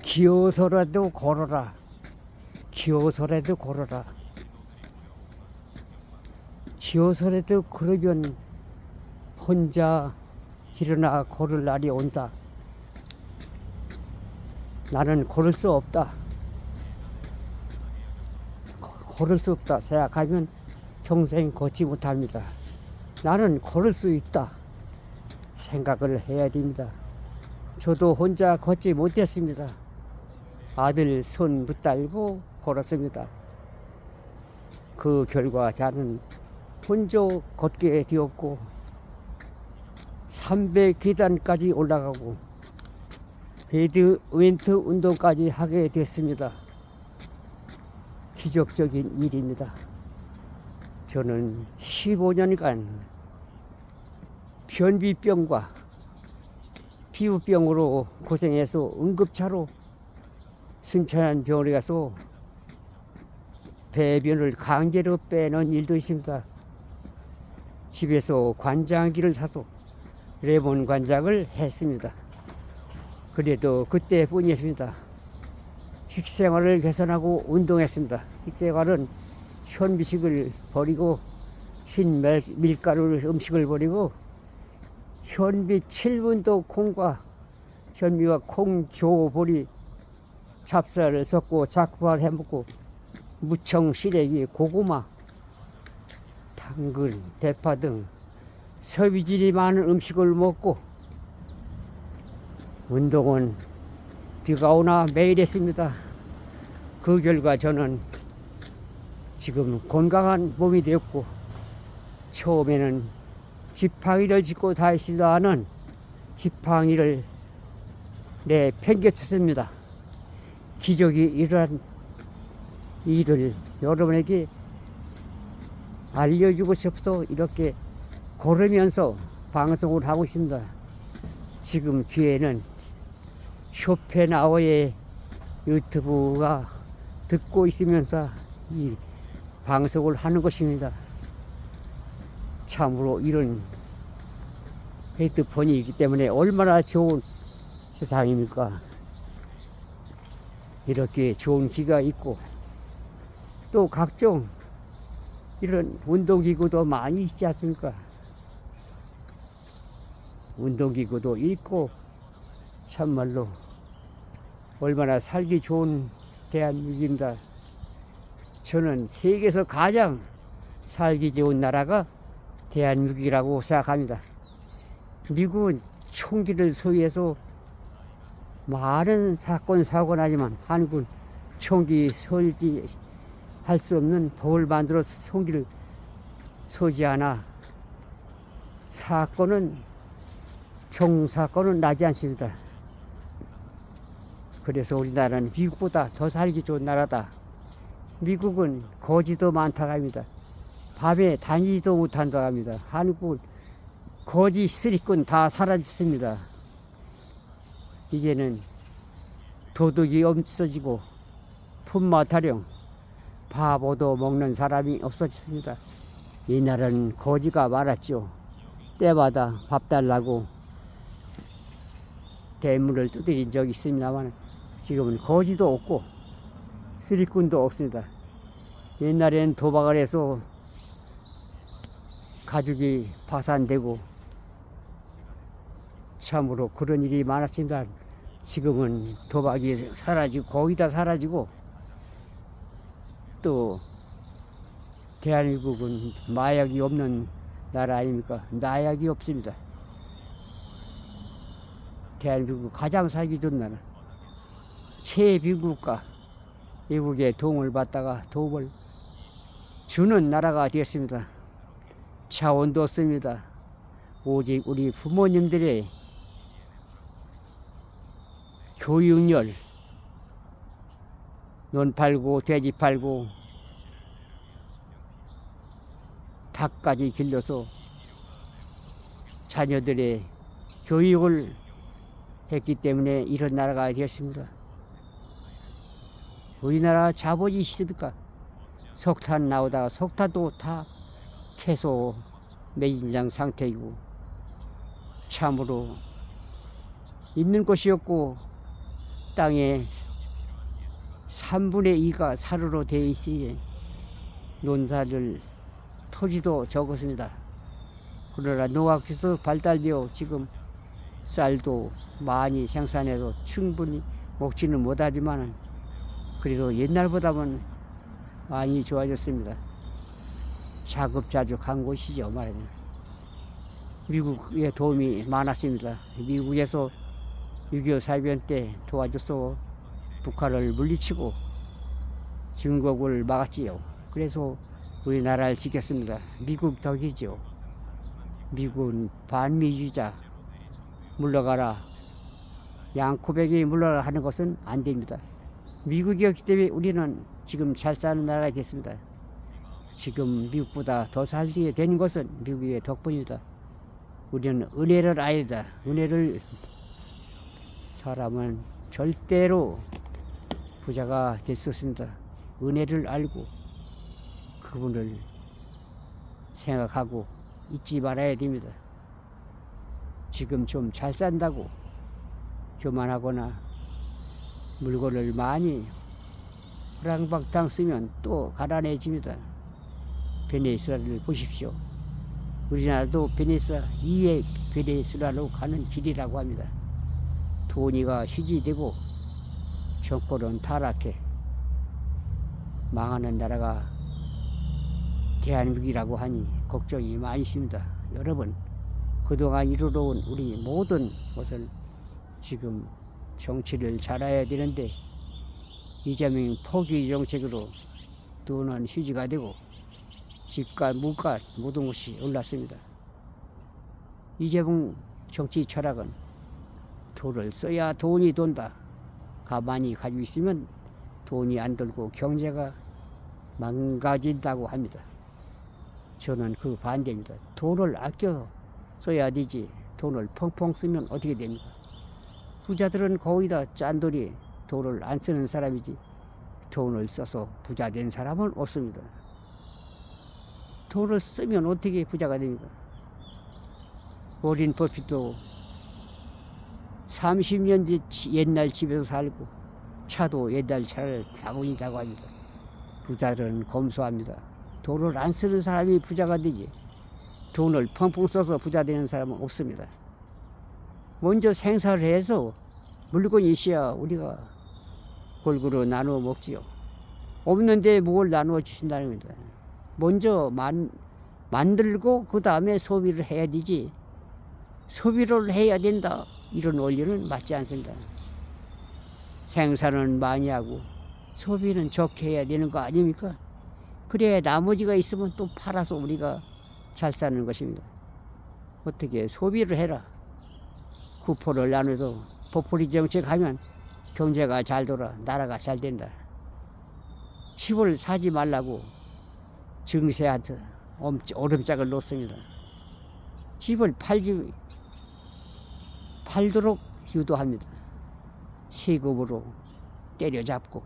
기어서라도 걸어라. 기어서라도 걸어라. 기어서라도 걸으면 혼자 일어나 걸을 날이 온다. 나는 걸을 수 없다. 걸을 수 없다 생각하면 평생 걷지 못합니다. 나는 걸을 수 있다 생각을 해야 됩니다. 저도 혼자 걷지 못했습니다. 아들 손 붙들고 걸었습니다. 그 결과 저는 혼자 걷게 되었고 300계단까지 올라가고 배드민턴 운동까지 하게 됐습니다. 기적적인 일입니다. 저는 15년간 변비병과 피부병으로 고생해서 응급차로 순천한 병원에 가서 배변을 강제로 빼는 일도 있습니다. 집에서 관장기를 사서 레몬 관장을 했습니다. 그래도 그때뿐이었습니다. 식생활을 개선하고 운동했습니다. 식생활은 현미식을 버리고 흰 밀가루 음식을 버리고 현미 7분도 콩과 현미와 콩, 조, 보리, 찹쌀을 섞고 작부화를 해먹고 무청, 시래기, 고구마, 당근, 대파 등 섬유질이 많은 음식을 먹고 운동은 비가 오나 매일 했습니다. 그 결과 저는 지금 건강한 몸이 되었고 처음에는 지팡이를 짚고 다니지도 않은 지팡이를 내팽개쳤습니다. 기적이 일어난 일을 여러분에게 알려주고 싶어서 이렇게 걸으면서 방송을 하고 있습니다. 지금 뒤에는 쇼펜하우어의 유튜브가 듣고 있으면서 이 방송을 하는 것입니다. 참으로 이런 헤드폰이 있기 때문에 얼마나 좋은 세상입니까? 이렇게 좋은 기가 있고 또 각종 이런 운동기구도 많이 있지 않습니까? 운동기구도 있고 참말로 얼마나 살기 좋은 대한민국입니다. 저는 세계에서 가장 살기 좋은 나라가 대한민국이라고 생각합니다. 미국은 총기를 소유해서 많은 사건 사고가 나지만 한국은 총기 소지할 수 없는 법을 만들어서 총기를 소지하나 총사건은 나지 않습니다. 그래서 우리나라는 미국보다 더 살기 좋은 나라다. 미국은 거지도 많다고 합니다. 밤에 다니지도 못한다고 합니다. 한국은 거지 쓰리꾼 다 사라졌습니다. 이제는 도덕이 없어지고 품마타령 바보도 먹는 사람이 없어졌습니다. 이 나라는 거지가 많았죠. 때마다 밥 달라고 대문을 두드린 적이 있습니다만 지금은 거지도 없고 쓰리꾼도 없습니다. 옛날에는 도박을 해서 가족이 파산되고 참으로 그런 일이 많았습니다. 지금은 도박이 사라지고 거의 다 사라지고 또 대한민국은 마약이 없는 나라 아닙니까? 마약이 없습니다. 대한민국 가장 살기 좋은 나라. 최빈국가 외국의 도움을 받다가 도움을 주는 나라가 되었습니다. 차원도 없습니다. 오직 우리 부모님들의 교육열, 논 팔고 돼지 팔고 닭까지 길러서 자녀들의 교육을 했기 때문에 이런 나라가 되었습니다. 우리나라 자본이 있습니까? 석탄 나오다가 석탄도 다 캐소 매진장 상태이고 참으로 있는 곳이 없고 땅의 3분의 2가 사료로 되어 있으니 논사를 토지도 적었습니다. 그러나 농학기술도 발달되어 지금 쌀도 많이 생산해서 충분히 먹지는 못하지만 그래도 옛날보다는 많이 좋아졌습니다. 자급자족한 곳이죠, 말하면. 미국의 도움이 많았습니다. 미국에서 6.25 사변 때 도와줘서 북한을 물리치고 중국을 막았지요. 그래서 우리나라를 지켰습니다. 미국 덕이죠. 미국은 반미주의자, 물러가라, 양코백이 물러가라 하는 것은 안 됩니다. 미국이었기 때문에 우리는 지금 잘 사는 나라가 됐습니다. 지금 미국보다 더 살게 된 것은 미국의 덕분입니다. 우리는 은혜를 알아야 된다. 은혜를 사람은 절대로 부자가 될 수 없습니다. 은혜를 알고 그분을 생각하고 잊지 말아야 됩니다. 지금 좀 잘 산다고 교만하거나 물건을 많이 호랑박탕 쓰면 또 가난해집니다. 베네수엘라를 보십시오. 우리나라도 베네수엘라, 이에 베네수엘라로 가는 길이라고 합니다. 돈이가 휴지되고 정권은 타락해 망하는 나라가 대한민국이라고 하니 걱정이 많이 있습니다. 여러분, 그동안 이루어온 우리 모든 것을 지금 정치를 잘해야 되는데 이재명 포기 정책으로 돈은 휴지가 되고 집값, 물가 모든 것이 올랐습니다. 이재명 정치 철학은 돈을 써야 돈이 돈다. 가만히 가지고 있으면 돈이 안 돌고 경제가 망가진다고 합니다. 저는 그 반대입니다. 돈을 아껴 써야 되지 돈을 펑펑 쓰면 어떻게 됩니까? 부자들은 거의 다 짠돌이, 돈을 안 쓰는 사람이지 돈을 써서 부자 된 사람은 없습니다. 돈을 쓰면 어떻게 부자가 됩니까? 워렌 버핏도 30년 옛날 집에서 살고 차도 옛날 차를 타고 있다고 합니다. 부자들은 검소합니다. 돈을 안 쓰는 사람이 부자가 되지 돈을 펑펑 써서 부자 되는 사람은 없습니다. 먼저 생산을 해서 물건이 있어야 우리가 골고루 나누어 먹지요. 없는데 뭘 나누어 주신다는 겁니다. 먼저 만들고 그 다음에 소비를 해야 되지 소비를 해야 된다 이런 원리는 맞지 않습니다. 생산은 많이 하고 소비는 적게 해야 되는 거 아닙니까? 그래야 나머지가 있으면 또 팔아서 우리가 잘 사는 것입니다. 어떻게 소비를 해라. 쿠폰을 나눠도 포퓰리 정책 하면 경제가 잘 돌아 나라가 잘 된다. 집을 사지 말라고 증세한테 오름짝을 놓습니다. 집을 팔도록 유도합니다. 세금으로 때려잡고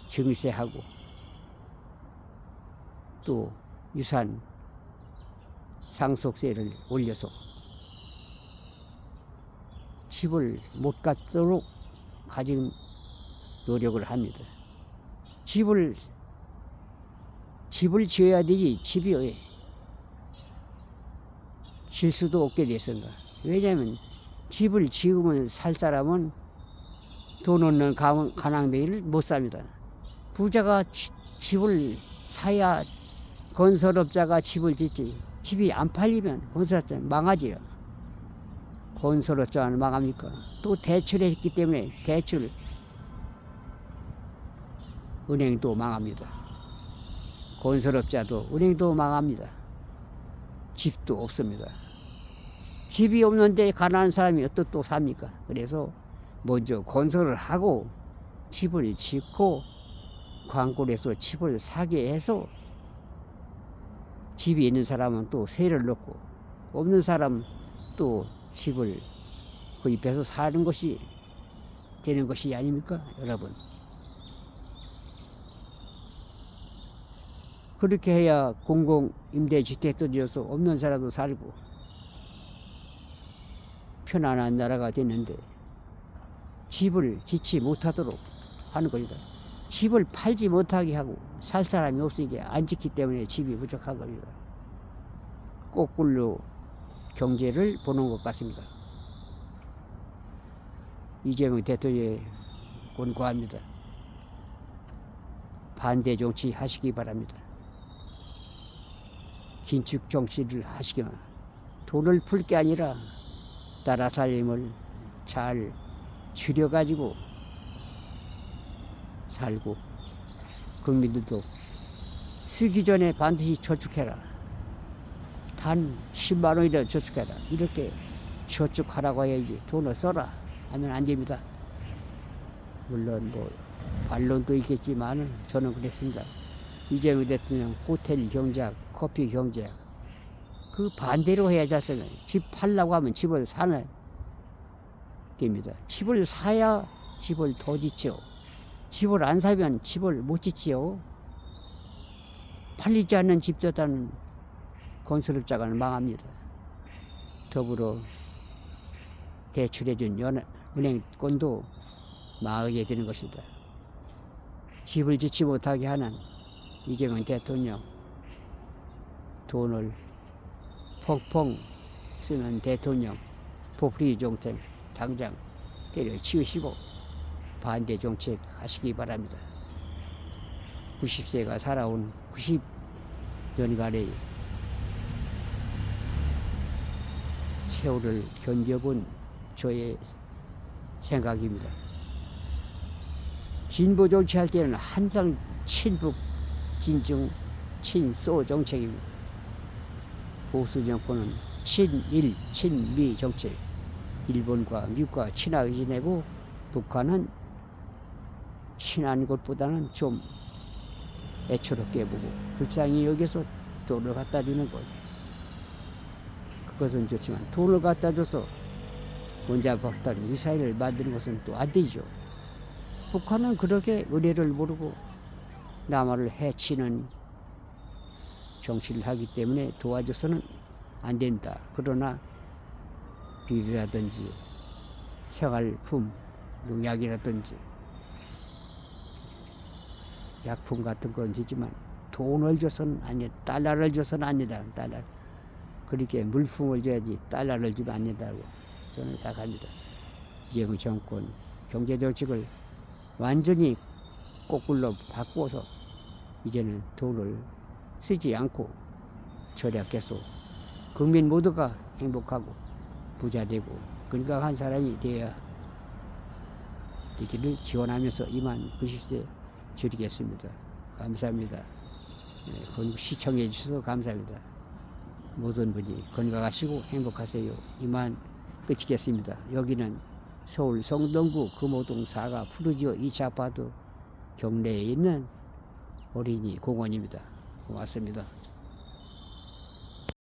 증세하고 또 유산 상속세를 올려서 집을 못 갖도록 가진 노력을 합니다. 집을 지어야 되지 집이 질 수도 없게 됐습니다. 왜냐하면 집을 지으면 살 사람은 돈 없는 가난뱅이를 못 삽니다. 부자가 집을 사야 건설업자가 집을 짓지 집이 안 팔리면 건설업자는 망하지요. 건설업자는 망합니까? 또 대출했기 때문에 은행도 망합니다. 건설업자도 은행도 망합니다. 집도 없습니다. 집이 없는데 가난한 사람이 어떻게 또 삽니까? 그래서 먼저 건설을 하고 집을 짓고 광고에서 집을 사게 해서 집이 있는 사람은 또 세를 넣고 없는 사람은 또 집을 구입해서 사는 것이 되는 것이 아닙니까, 여러분? 그렇게 해야 공공임대주택도 지어서 없는 사람도 살고 편안한 나라가 됐는데 집을 짓지 못하도록 하는 겁니다. 집을 팔지 못하게 하고 살 사람이 없으니까 안 짓기 때문에 집이 부족한 겁니다. 거꾸로 경제를 보는 것 같습니다. 이재명 대통령에 권고합니다. 반대 정치 하시기 바랍니다. 긴축 정치를 하시기만, 돈을 풀 게 아니라 나라 살림을 잘 줄여가지고 살고, 국민들도 쓰기 전에 반드시 저축해라. 단 10만 원이라도 저축해라. 이렇게 저축하라고 해야지 돈을 써라 하면 안 됩니다. 물론 뭐 반론도 있겠지만 저는 그랬습니다. 이재명 대통령 호텔 경제학, 커피 경제학, 그 반대로 해야지 않습니까? 집 팔라고 하면 집을 사는 겁니다. 집을 사야 집을 더 짓죠. 집을 안 사면 집을 못 짓지요. 팔리지 않는 집보다는 건설업자가 망합니다. 더불어 대출해준 은행권도 망하게 되는 것이다. 집을 짓지 못하게 하는 이재명 대통령, 돈을 펑펑 쓰는 대통령, 포프리 정책 당장 때려치우시고 반대 정책 하시기 바랍니다. 90세가 살아온 90년간의 세월을 견뎌본 저의 생각입니다. 진보 정치할 때는 항상 친북, 진중, 친소 정책입니다. 보수 정권은 친일, 친미 정책. 일본과 미국과 친하게 지내고 북한은 친한 것보다는 좀 애처롭게 보고 불쌍히 여기서 돈을 갖다 주는 것. 그것은 좋지만 돈을 갖다 줘서 원자爆弾 미사일을 만드는 것은 또 안 되죠. 북한은 그렇게 의례를 모르고 남한을 해치는 정치를 하기 때문에 도와줘서는 안 된다. 그러나 비료라든지 생활품, 농약이라든지 약품 같은 건 주지만 돈을 줘서는 아니, 달러를 줘서는 안 된다. 달러. 그렇게 물품을 줘야지 달러를 주면 안 된다고 저는 생각합니다. 이재명 정권 경제정책을 완전히 거꾸로 바꾸어서 이제는 돈을 쓰지 않고 절약해서 국민 모두가 행복하고 부자 되고 건강한 사람이 되어야 되기를 기원하면서 이만 90세 줄이겠습니다. 감사합니다. 시청해 주셔서 감사합니다. 모든 분이 건강하시고 행복하세요. 이만 끝이겠습니다. 여기는 서울 성동구 금호동 4가 푸르지오 2차 아파트 경내에 있는 어린이 공원입니다. 고맙습니다.